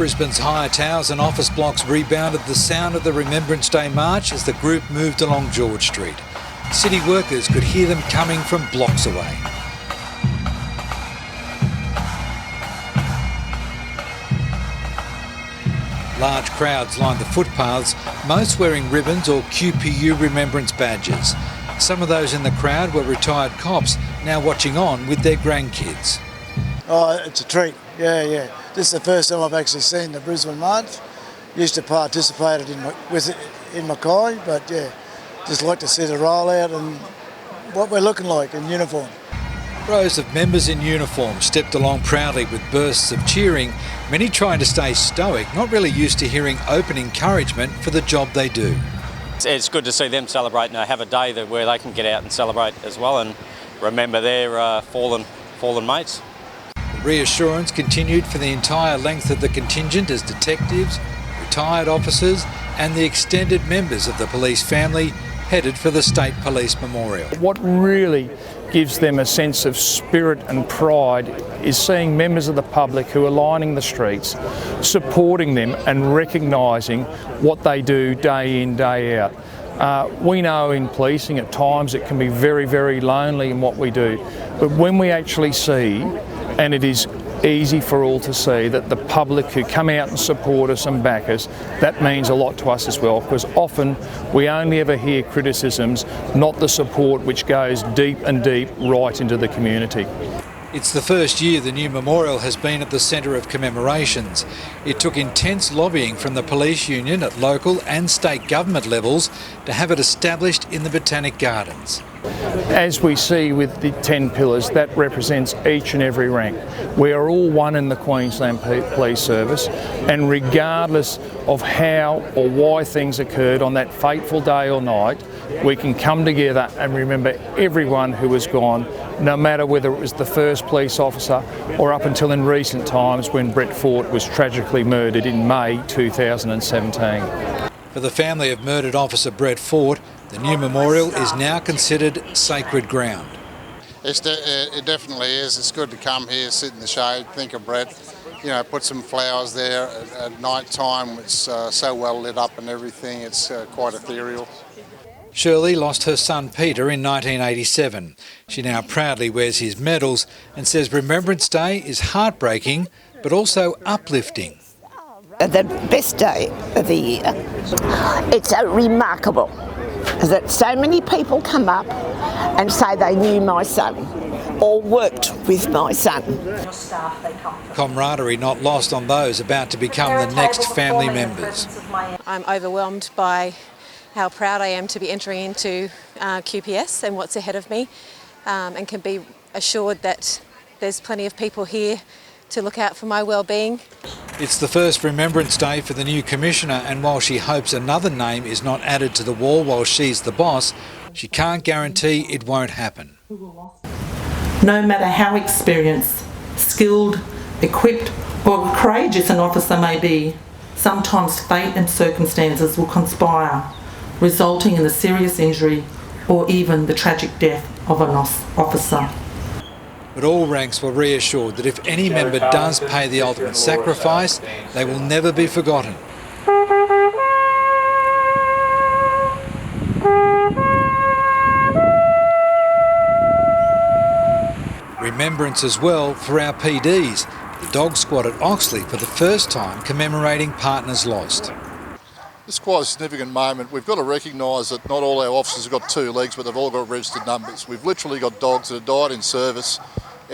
Brisbane's higher towers and office blocks rebounded the sound of the Remembrance Day march as the group moved along George Street. City workers could hear them coming from blocks away. Large crowds lined the footpaths, most wearing ribbons or QPUE remembrance badges. Some of those in the crowd were retired cops, now watching on with their grandkids. Oh, it's a treat, yeah. This is the first time I've actually seen the Brisbane March. Used to participate in Mackay, but yeah, just like to see the rollout and what we're looking like in uniform. Rows of members in uniform stepped along proudly with bursts of cheering, many trying to stay stoic, not really used to hearing open encouragement for the job they do. It's good to see them celebrate and have a day where they can get out and celebrate as well and remember their fallen mates. The reassurance continued for the entire length of the contingent as detectives, retired officers and the extended members of the police family headed for the State Police Memorial. What really gives them a sense of spirit and pride is seeing members of the public who are lining the streets, supporting them and recognising what they do day in, day out. We know in policing at times it can be very, very lonely in what we do, but when we actually see, and it is easy for all to see, that the public who come out and support us and back us, that means a lot to us as well, because often we only ever hear criticisms, not the support which goes deep and deep right into the community. It's the first year the new memorial has been at the centre of commemorations. It took intense lobbying from the police union at local and state government levels to have it established in the Botanic Gardens. As we see with the 10 pillars, that represents each and every rank. We are all one in the Queensland Police Service, and regardless of how or why things occurred on that fateful day or night, we can come together and remember everyone who was gone, no matter whether it was the first police officer or up until in recent times when Brett Fort was tragically murdered in May 2017. For the family of murdered officer Brett Fort, the new memorial is now considered sacred ground. It definitely is. It's good to come here, sit in the shade, think of Brett, put some flowers there at night time. It's so well lit up and everything, it's quite ethereal. Shirley lost her son Peter in 1987. She now proudly wears his medals and says Remembrance Day is heartbreaking but also uplifting. The best day of the year. It's remarkable that so many people come up and say they knew my son or worked with my son. Camaraderie not lost on those about to become the next family members. I'm overwhelmed by how proud I am to be entering into QPS and what's ahead of me, and can be assured that there's plenty of people here to look out for my well-being. It's the first Remembrance Day for the new Commissioner, and while she hopes another name is not added to the wall while she's the boss, she can't guarantee it won't happen. No matter how experienced, skilled, equipped or courageous an officer may be, sometimes fate and circumstances will conspire, resulting in the serious injury or even the tragic death of an officer. But all ranks were reassured that if any member does pay the ultimate sacrifice, they will never be forgotten. Remembrance as well for our PDs, the dog squad at Oxley for the first time commemorating partners lost. It's quite a significant moment. We've got to recognise that not all our officers have got two legs, but they've all got registered numbers. We've literally got dogs that have died in service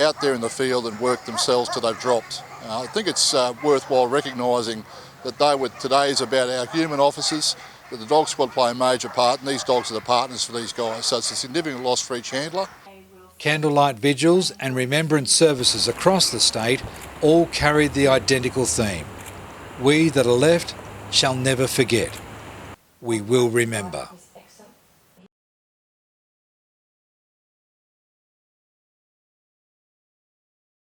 out there in the field and worked themselves till they've dropped. I think it's worthwhile recognising that today is about our human officers, that the dog squad play a major part, and these dogs are the partners for these guys. So it's a significant loss for each handler. Candlelight vigils and remembrance services across the state all carried the identical theme. We that are left shall never forget. We will remember.